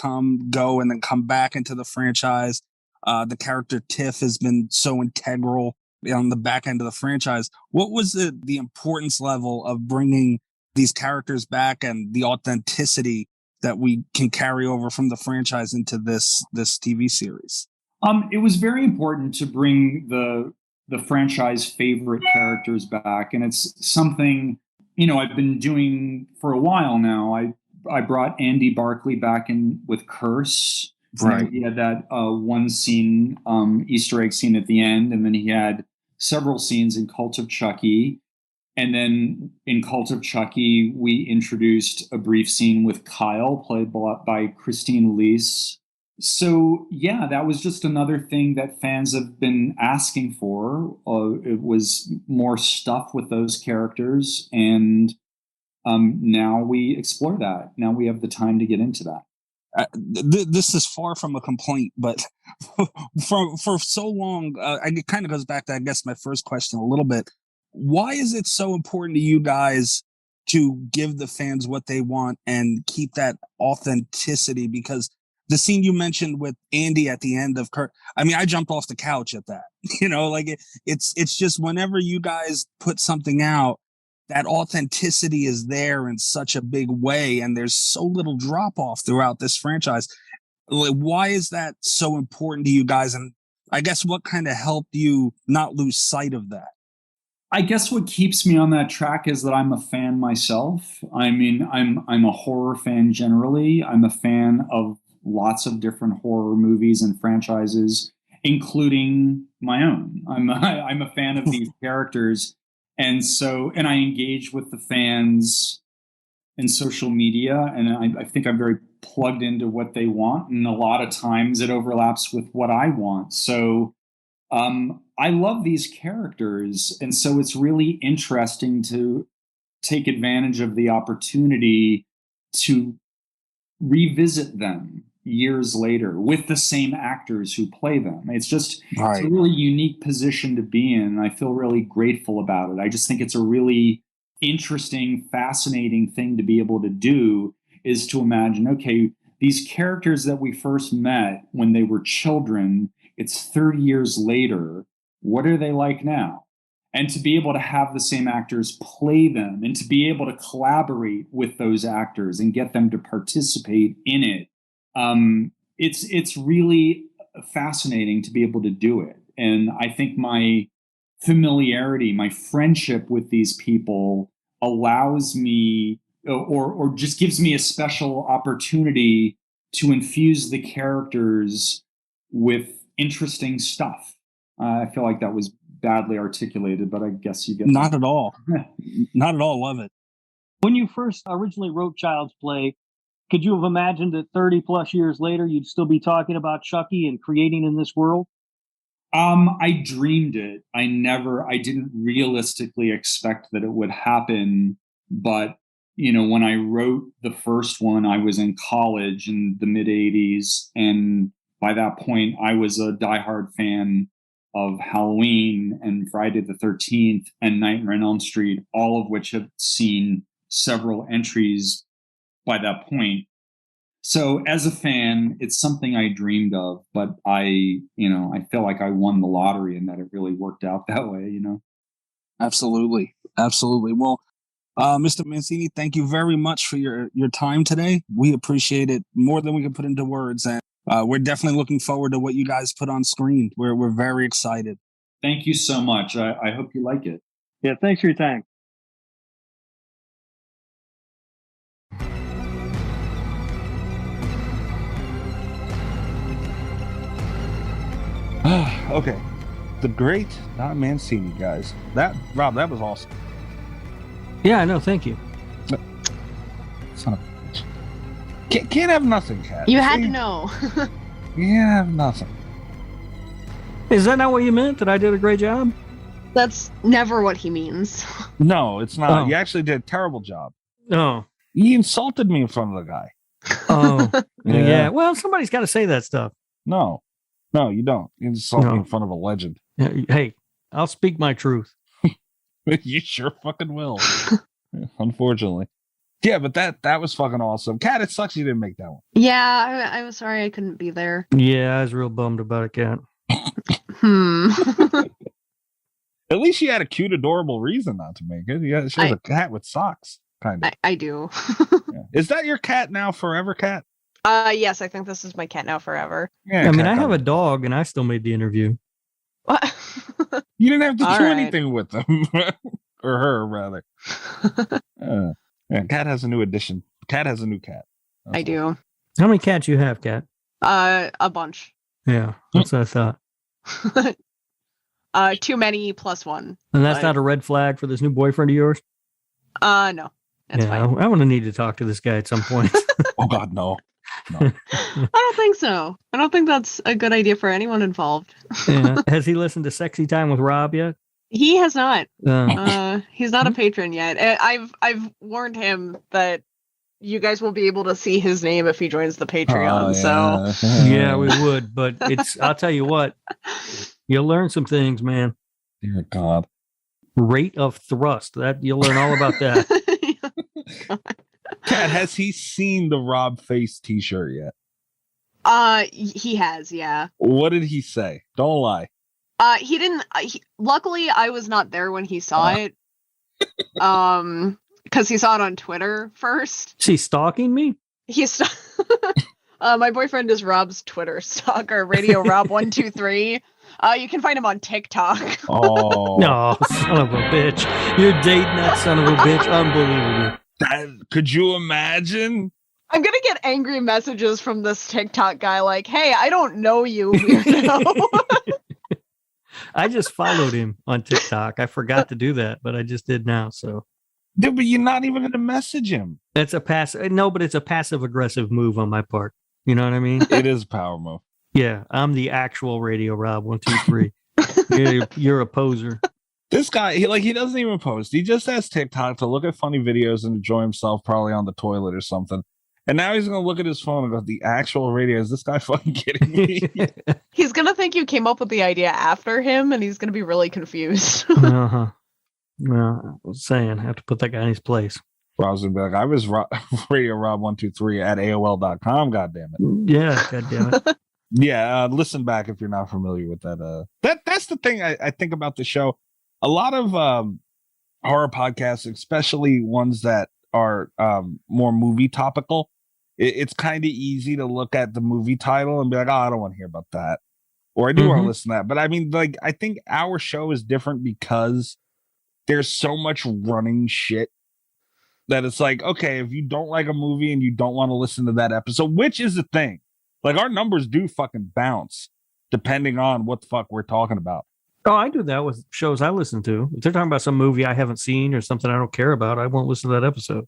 Speaker 15: go and then come back into the franchise. The character Tiff has been so integral on the back end of the franchise. What was the importance level of bringing these characters back and the authenticity that we can carry over from the franchise into this TV series?
Speaker 14: It was very important to bring the franchise favorite characters back, and it's something I've been doing for a while now. I brought Andy Barclay back in with Curse.
Speaker 15: Right.
Speaker 14: He had that one scene, Easter egg scene at the end, and then he had several scenes in Cult of Chucky. And then in Cult of Chucky, we introduced a brief scene with Kyle, played by Christine Elise. So, yeah, that was just another thing that fans have been asking for. It was more stuff with those characters. And now we explore that. Now we have the time to get into that.
Speaker 15: This is far from a complaint, but for so long, it kind of goes back to, I guess, my first question a little bit. Why is it so important to you guys to give the fans what they want and keep that authenticity? Because the scene you mentioned with Andy at the end of Kurt, I mean, I jumped off the couch at that. It's just whenever you guys put something out, that authenticity is there in such a big way, and there's so little drop off throughout this franchise. Why is that so important to you guys? And I guess what kind of helped you not lose sight of that?
Speaker 14: I guess what keeps me on that track is that I'm a fan myself. I mean, I'm a horror fan generally. I'm a fan of lots of different horror movies and franchises, including my own. I'm a fan of these characters. And I engage with the fans in social media, and I think I'm very plugged into what they want. And a lot of times it overlaps with what I want. So I love these characters. And so it's really interesting to take advantage of the opportunity to revisit them years later with the same actors who play them. It's It's a really unique position to be in. I feel really grateful about it. I just think it's a really interesting, fascinating thing to be able to do, is to imagine, okay, these characters that we first met when they were children, it's 30 years later. What are they like now? And to be able to have the same actors play them, and to be able to collaborate with those actors and get them to participate in it. It's really fascinating to be able to do it. And I think my familiarity, my friendship with these people allows me, or just gives me a special opportunity to infuse the characters with interesting stuff. I feel like that was badly articulated, but I guess you get it.
Speaker 15: Not at all. Not at all. Love it.
Speaker 5: When you first originally wrote Child's Play, could you have imagined that 30 plus years later, you'd still be talking about Chucky and creating in this world?
Speaker 14: I dreamed it. I didn't realistically expect that it would happen. But, when I wrote the first one, I was in college in the mid 80s. And by that point, I was a diehard fan of Halloween and Friday the 13th and Nightmare on Elm Street, all of which have seen several entries by that point. So as a fan, it's something I dreamed of, but I feel like I won the lottery and that it really worked out that way,
Speaker 15: Absolutely. Absolutely. Well, Mr. Mancini, thank you very much for your time today. We appreciate it more than we can put into words. And we're definitely looking forward to what you guys put on screen. We're very excited.
Speaker 14: Thank you so much. I hope you like it.
Speaker 5: Yeah, thanks for your time.
Speaker 15: Okay. The great Don Mancini, guys. Rob, that was awesome.
Speaker 5: Yeah, I know. Thank you.
Speaker 15: Son of a bitch. Can't have nothing, Kat.
Speaker 6: You had to know.
Speaker 15: Can't have nothing.
Speaker 5: Is that not what you meant? That I did a great job?
Speaker 6: That's never what he means.
Speaker 15: No, it's not.
Speaker 5: Oh.
Speaker 15: You actually did a terrible job.
Speaker 5: No.
Speaker 15: He insulted me in front of the guy.
Speaker 5: Oh. Yeah. Well, somebody's got to say that stuff.
Speaker 15: No, you don't. You insult me in front of a legend.
Speaker 5: Hey, I'll speak my truth.
Speaker 15: You sure fucking will. Unfortunately. Yeah, but that was fucking awesome. Kat, it sucks you didn't make that one.
Speaker 6: Yeah, I was sorry I couldn't be there.
Speaker 5: Yeah, I was real bummed about it, Kat.
Speaker 15: At least she had a cute, adorable reason not to make it. Yeah, she has a cat with socks.
Speaker 4: kind of.
Speaker 6: I do.
Speaker 4: Yeah. Is that your cat now forever, Cat?
Speaker 6: Yes, I think this is my cat now forever.
Speaker 4: Yeah,
Speaker 5: I mean,
Speaker 4: Cat
Speaker 5: I have
Speaker 4: got
Speaker 5: a dog, and I still made the interview.
Speaker 6: What?
Speaker 4: You didn't have to
Speaker 6: All
Speaker 4: do
Speaker 6: right.
Speaker 4: anything with them. Or her, rather. Yeah, Cat has a new addition. Cat has a new cat.
Speaker 6: I do.
Speaker 5: How many cats you have, Cat?
Speaker 6: A bunch.
Speaker 5: Yeah, that's what I thought.
Speaker 6: Too many plus one.
Speaker 5: And that's
Speaker 6: but-
Speaker 5: not a red flag for this new boyfriend of yours?
Speaker 6: No. That's fine.
Speaker 5: I want to need to talk to this guy at some point.
Speaker 4: Oh God, no.
Speaker 6: I don't think so. I don't think that's a good idea for anyone involved.
Speaker 5: Yeah. Has he listened to Sexy Time with Rob yet?
Speaker 6: He has not. He's
Speaker 5: Hmm?
Speaker 6: not a patron yet. I've warned him that you guys will be able to see his name if he joins the Patreon. So
Speaker 5: Yeah, we would, but I'll tell you what, you'll learn some things, man.
Speaker 4: Dear God.
Speaker 5: Rate of thrust. That you'll learn all about that.
Speaker 4: Cat, has he seen the Rob Face t-shirt yet?
Speaker 6: he has, yeah.
Speaker 4: What did he say? Don't lie.
Speaker 6: He didn't. Luckily, I was not there when he saw it. Because he saw it on Twitter first.
Speaker 5: Is he stalking me?
Speaker 6: He's my boyfriend is Rob's Twitter stalker, Radio Rob123. You can find him on TikTok.
Speaker 4: Oh
Speaker 5: no, son of a bitch! You're dating that son of a bitch. Unbelievable.
Speaker 4: Could you imagine?
Speaker 6: I'm gonna get angry messages from this TikTok guy, like, "Hey, I don't know you, weirdo."
Speaker 5: I just followed him on TikTok. I forgot to do that, but I just did now. So,
Speaker 4: dude, but you're not even going to message him.
Speaker 5: It's a but it's a passive aggressive move on my part. You know what I mean?
Speaker 4: It is a power move.
Speaker 5: Yeah, I'm the actual Radio Rob 123. You're a poser.
Speaker 4: This guy, he doesn't even post. He just has TikTok to look at funny videos and enjoy himself, probably on the toilet or something. And now he's going to look at his phone and go, the actual radio, is this guy fucking kidding me?
Speaker 6: He's gonna think you came up with the idea after him, and he's gonna be really confused.
Speaker 5: Uh-huh. Well, I was saying, I have to put that guy in his place.
Speaker 4: Rob's going to be like, I was Radio Rob 123 at AOL.com, goddammit.
Speaker 5: Yeah, goddammit.
Speaker 4: Yeah, listen back if you're not familiar with that. That's the thing I think about the show. A lot of horror podcasts, especially ones that are more movie topical, it's kind of easy to look at the movie title and be like, oh, I don't want to hear about that. Or I do want to listen to that. But I mean, like, I think our show is different because there's so much running shit that it's like, okay, if you don't like a movie and you don't want to listen to that episode, which is the thing, like, our numbers do fucking bounce depending on what the fuck we're talking about.
Speaker 5: Oh, I do that with shows I listen to. If they're talking about some movie I haven't seen or something I don't care about, I won't listen to that episode.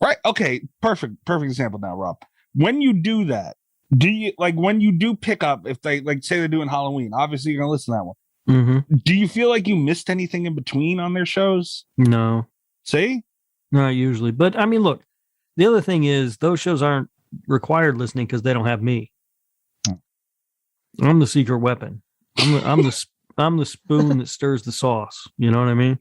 Speaker 4: Right. Okay. Perfect example now, Rob. When you do that, do you, like, when you do pick up, if they, like, say they're doing Halloween, obviously you're going to listen to that one.
Speaker 5: Mm-hmm.
Speaker 4: Do you feel like you missed anything in between on their shows?
Speaker 5: No.
Speaker 4: See?
Speaker 5: Not usually. But, I mean, look, the other thing is those shows aren't required listening because they don't have me. I'm the secret weapon. I'm the spoon that stirs the sauce. You know what I mean?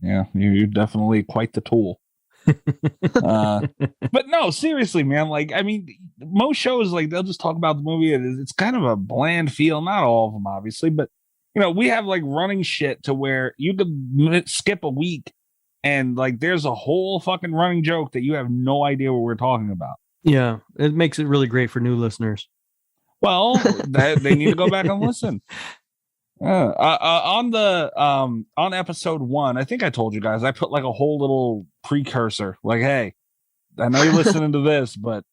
Speaker 4: Yeah, you're definitely quite the tool. But no, seriously, man. Like, I mean, most shows, like, they'll just talk about the movie. It's kind of a bland feel. Not all of them, obviously, but you know, we have like running shit to where you could skip a week and like there's a whole fucking running joke that you have no idea what we're talking about.
Speaker 5: Yeah, it makes it really great for new listeners.
Speaker 4: Well, they need to go back and listen. On episode 1, I think I told you guys, I put like a whole little precursor, like, hey, I know you're listening to this, but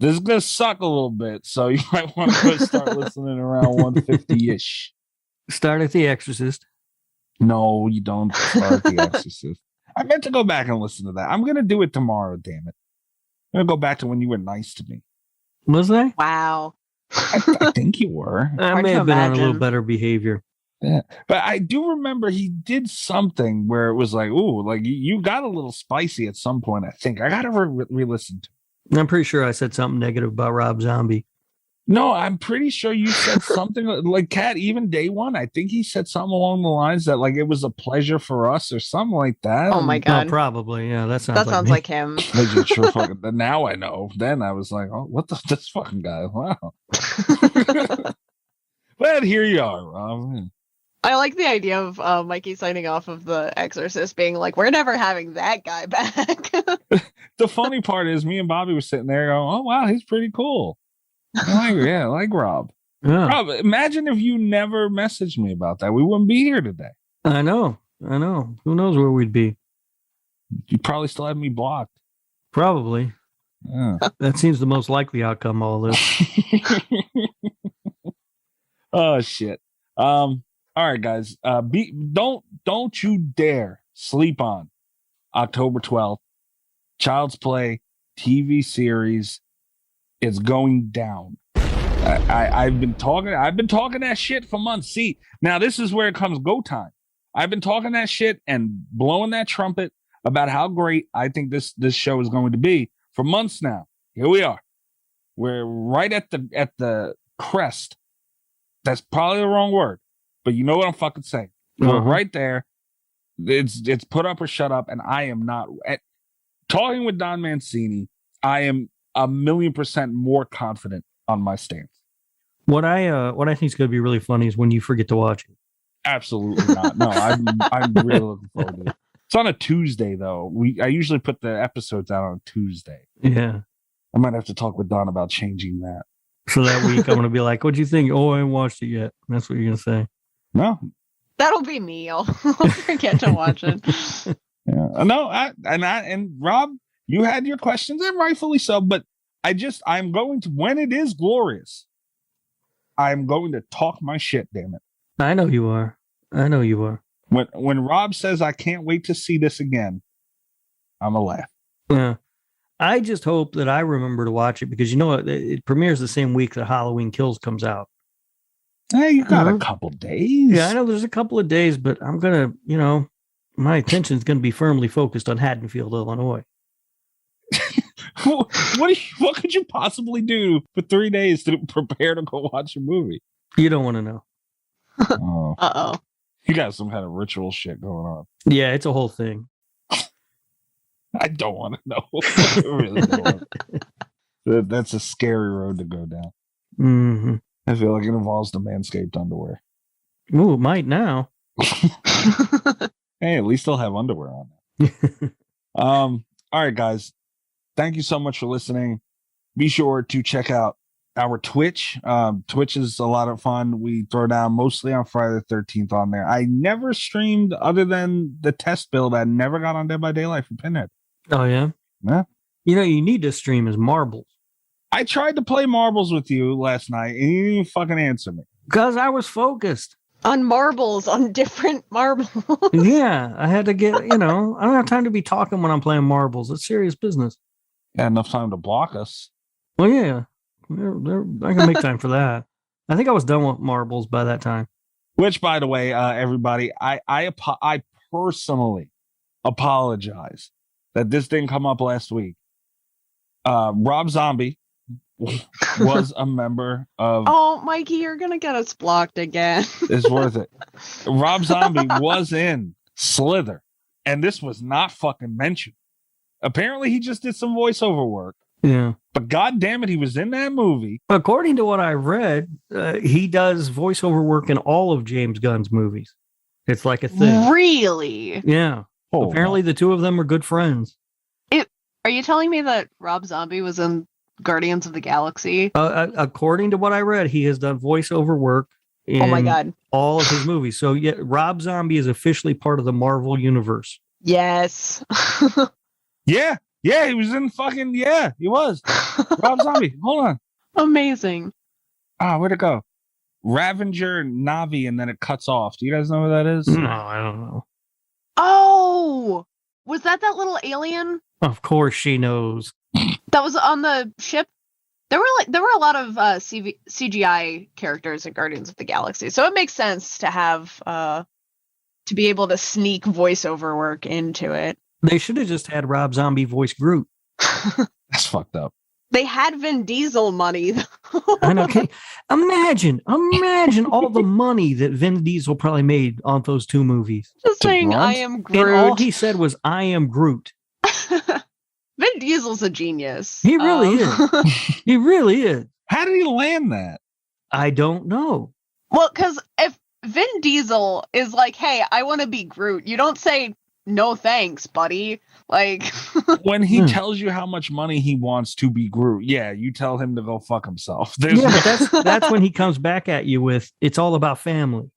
Speaker 4: this is gonna suck a little bit, so you might want to go start listening around 150-ish.
Speaker 5: Start at The Exorcist.
Speaker 4: No, you don't start The Exorcist. I meant to go back and listen to that. I'm gonna do it tomorrow, damn it. I'm gonna go back to when you were nice to me.
Speaker 5: Was I?
Speaker 6: Wow.
Speaker 4: I think you were.
Speaker 5: I may have been on a little better behavior.
Speaker 4: Yeah, but I do remember he did something where it was like, ooh, like you got a little spicy at some point. I think I gotta re-listen to it.
Speaker 5: I'm pretty sure I said something negative about Rob Zombie.
Speaker 4: No, I'm pretty sure you said something like, Cat, even day one, I think he said something along the lines that like it was a pleasure for us or something like that.
Speaker 6: Oh my God.
Speaker 5: Oh, probably. Yeah, that sounds
Speaker 6: sounds like him.
Speaker 4: Like, sure fucking, now I know. Then I was like, oh, what this fucking guy? Wow. But here you are, Rob.
Speaker 6: I like the idea of Mikey signing off of The Exorcist being like, we're never having that guy back.
Speaker 4: The funny part is me and Bobby were sitting there going, oh, wow, he's pretty cool. I like Rob.
Speaker 5: Yeah.
Speaker 4: Rob, imagine if you never messaged me about that. We wouldn't be here today.
Speaker 5: I know. Who knows where we'd be?
Speaker 4: You probably still have me blocked.
Speaker 5: Probably.
Speaker 4: Yeah.
Speaker 5: That seems the most likely outcome of all this.
Speaker 4: Oh, shit. All right, guys. Don't you dare sleep on October 12th. Child's Play TV series is going down. I've been talking that shit for months. See, now this is where it comes go time. I've been talking that shit and blowing that trumpet about how great I think this show is going to be for months now. Here we are. We're right at the crest. That's probably the wrong word, but you know what I'm fucking saying. We're right there. It's put up or shut up, and I am not. Talking with Don Mancini, I am 1,000,000% more confident on my stance.
Speaker 5: What I think is going to be really funny is when you forget to watch it.
Speaker 4: Absolutely not. No, I'm really looking forward to it. It's on a Tuesday though. I usually put the episodes out on Tuesday.
Speaker 5: Yeah.
Speaker 4: I might have to talk with Don about changing that.
Speaker 5: So that week I'm going to be like, "What'd you think?" "Oh, I haven't watched it yet." That's what you're going to say.
Speaker 4: No.
Speaker 6: That'll be me. I'll forget to watch it.
Speaker 4: Yeah. No, and Rob, you had your questions, and rightfully so, but I'm going to, when it is glorious, I'm going to talk my shit, damn it.
Speaker 5: I know you are.
Speaker 4: When Rob says I can't wait to see this again, I'm a laugh.
Speaker 5: Yeah. I just hope that I remember to watch it because it premieres the same week that Halloween Kills comes out.
Speaker 4: Hey, you got a couple days.
Speaker 5: Yeah, I know there's a couple of days, but I'm gonna, my attention is going to be firmly focused on Haddonfield, Illinois.
Speaker 4: What could you possibly do for 3 days to prepare to go watch a movie?
Speaker 5: You don't want to know.
Speaker 4: Oh.
Speaker 6: Uh-oh.
Speaker 4: You got some kind of ritual shit going on.
Speaker 5: Yeah, it's a whole thing.
Speaker 4: I don't want to know. I really don't want to. That's a scary road to go down.
Speaker 5: Mm-hmm.
Speaker 4: I feel like it involves the Manscaped underwear.
Speaker 5: Ooh, it might now.
Speaker 4: Hey, at least they'll have underwear on it. All right, guys. Thank you so much for listening. Be sure to check out our Twitch. Twitch is a lot of fun. We throw down mostly on Friday the 13th on there. I never streamed other than the test build. I never got on Dead by Daylight for Pinhead.
Speaker 5: Oh, yeah?
Speaker 4: Yeah.
Speaker 5: You need to stream as Marbles.
Speaker 4: I tried to play Marbles with you last night, and you didn't even fucking answer me.
Speaker 5: Because I was focused.
Speaker 6: On marbles, on different marbles.
Speaker 5: Yeah, I had to get, I don't have time to be talking when I'm playing Marbles. It's serious business.
Speaker 4: Yeah, enough time to block us.
Speaker 5: Well, yeah. I can make time for that. I think I was done with Marbles by that time.
Speaker 4: Which, by the way, everybody, I personally apologize that this didn't come up last week. Rob Zombie was a member of...
Speaker 6: Oh, Mikey, you're going to get us blocked again.
Speaker 4: It's worth it. Rob Zombie was in Slither, and this was not fucking mentioned. Apparently, he just did some voiceover work.
Speaker 5: Yeah.
Speaker 4: But God damn it, he was in that movie.
Speaker 5: According to what I read, he does voiceover work in all of James Gunn's movies. It's like a thing.
Speaker 6: Really?
Speaker 5: Yeah.
Speaker 4: Oh,
Speaker 5: apparently, the two of them are good friends.
Speaker 6: Are you telling me that Rob Zombie was in Guardians of the Galaxy?
Speaker 5: According to what I read, he has done voiceover work in
Speaker 6: oh my God.
Speaker 5: all of his movies. So, yeah, Rob Zombie is officially part of the Marvel universe.
Speaker 6: Yes.
Speaker 4: Yeah, he was in fucking, he was. Rob Zombie, hold on.
Speaker 6: Amazing.
Speaker 4: Where'd it go? Ravager Navi, and then it cuts off. Do you guys know who that is?
Speaker 5: No, I don't know.
Speaker 6: Oh, was that little alien?
Speaker 5: Of course she knows.
Speaker 6: That was on the ship? There were a lot of CGI characters in Guardians of the Galaxy, so it makes sense to have to be able to sneak voiceover work into it.
Speaker 5: They should have just had Rob Zombie voice Groot.
Speaker 4: That's fucked up.
Speaker 6: They had Vin Diesel money.
Speaker 5: I know. Okay. Imagine all the money that Vin Diesel probably made on those two movies.
Speaker 6: Just saying, I am Groot.
Speaker 5: And all he said was, "I am Groot."
Speaker 6: Vin Diesel's a genius.
Speaker 5: He really is. He really is.
Speaker 4: How did he land that?
Speaker 5: I don't know.
Speaker 6: Well, because if Vin Diesel is like, hey, I want to be Groot. You don't say, no thanks, buddy. Like,
Speaker 4: when he tells you how much money he wants to be Groot, yeah, you tell him to go fuck himself.
Speaker 5: But that's when he comes back at you with, it's all about family.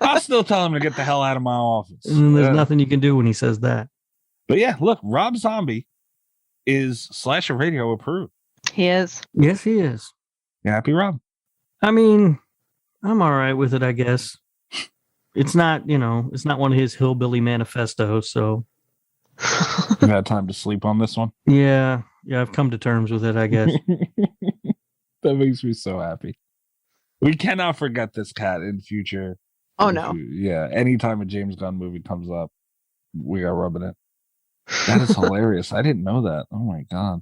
Speaker 4: I'll still tell him to get the hell out of my office.
Speaker 5: And there's nothing you can do when he says that.
Speaker 4: But yeah, look, Rob Zombie is Slasher Radio approved.
Speaker 6: He is.
Speaker 5: Yes, he is.
Speaker 4: You happy, Rob?
Speaker 5: I mean, I'm all right with it, I guess. It's not, it's not one of his hillbilly manifestos, so.
Speaker 4: You've had time to sleep on this one?
Speaker 5: Yeah, I've come to terms with it, I guess.
Speaker 4: That makes me so happy. We cannot forget this cat in future.
Speaker 6: Oh, no.
Speaker 4: Yeah, anytime a James Gunn movie comes up, we got rubbing it. That is hilarious. I didn't know that. Oh, my God.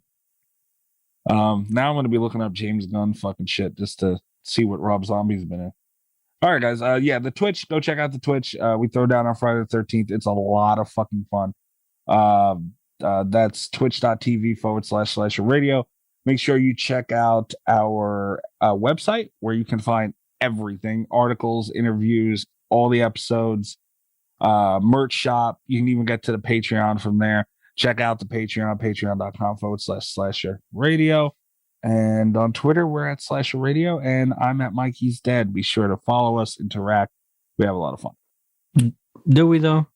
Speaker 4: Now I'm going to be looking up James Gunn fucking shit just to see what Rob Zombie's been in. All right, guys. The Twitch. Go check out the Twitch. We throw down on Friday the 13th. It's a lot of fucking fun. That's twitch.tv/Slasher Radio. Make sure you check out our website where you can find everything: articles, interviews, all the episodes, merch shop. You can even get to the Patreon from there. Check out the Patreon, patreon.com/Slasher Radio. And on Twitter, we're at Slasher Radio, and I'm at Mikey's Dead. Be sure to follow us, interact. We have a lot of fun.
Speaker 5: Do we, though?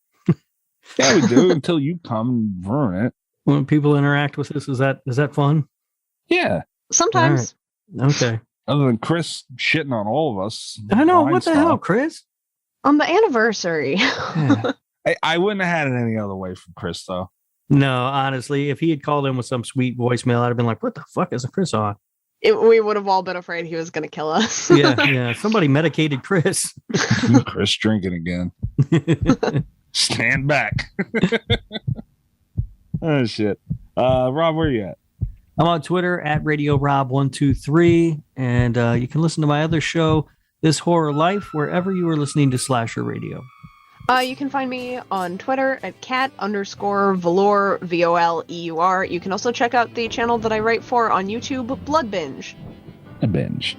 Speaker 4: Yeah, we do, until you come and ruin it.
Speaker 5: When people interact with us, is that fun?
Speaker 4: Yeah.
Speaker 6: Sometimes.
Speaker 5: Right. Okay.
Speaker 4: Other than Chris shitting on all of us.
Speaker 5: I know. What the hell, Chris?
Speaker 6: On the anniversary.
Speaker 5: Yeah.
Speaker 4: I wouldn't have had it any other way from Chris, though.
Speaker 5: No, honestly, if he had called in with some sweet voicemail, I'd have been like, what the fuck is a Chris on?
Speaker 6: We would have all been afraid he was going to kill us.
Speaker 5: Yeah. Somebody medicated Chris.
Speaker 4: Chris drinking again. Stand back. Oh, shit. Rob, where you at?
Speaker 5: I'm on Twitter at RadioRob123, and you can listen to my other show, This Horror Life, wherever you are listening to Slasher Radio.
Speaker 6: You can find me on Twitter at cat_Velour, VOLEUR. You can also check out the channel that I write for on YouTube, Blood Binge.
Speaker 4: A binge.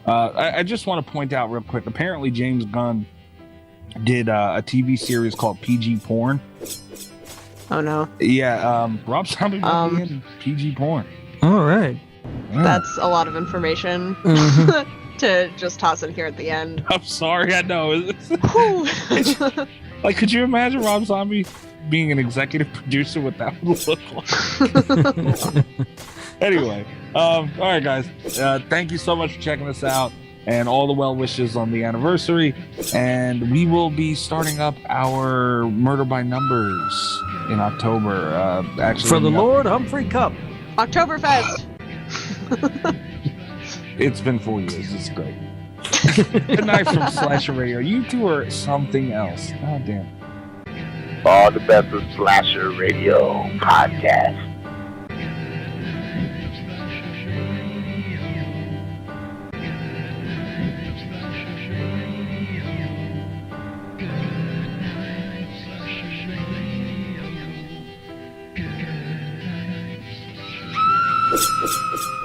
Speaker 4: I just want to point out real quick. Apparently, James Gunn did a TV series called PG Porn.
Speaker 6: Oh, no.
Speaker 4: Yeah, Rob Zombie might be in PG Porn.
Speaker 5: All right.
Speaker 4: Yeah.
Speaker 6: That's a lot of information. To just toss in here at the end.
Speaker 4: I'm sorry, I know. Like, could you imagine Rob Zombie being an executive producer? What that would look like? Anyway, all right, guys. Thank you so much for checking us out, and all the well wishes on the anniversary. And we will be starting up our Murder by Numbers in October. Actually,
Speaker 5: for the Lord Humphrey Cup,
Speaker 6: Oktoberfest.
Speaker 4: It's been 4 years. It's great. Good night from Slasher Radio. You two are something else. Oh, damn.
Speaker 16: All the best of Slasher Radio podcast.
Speaker 17: Thank you.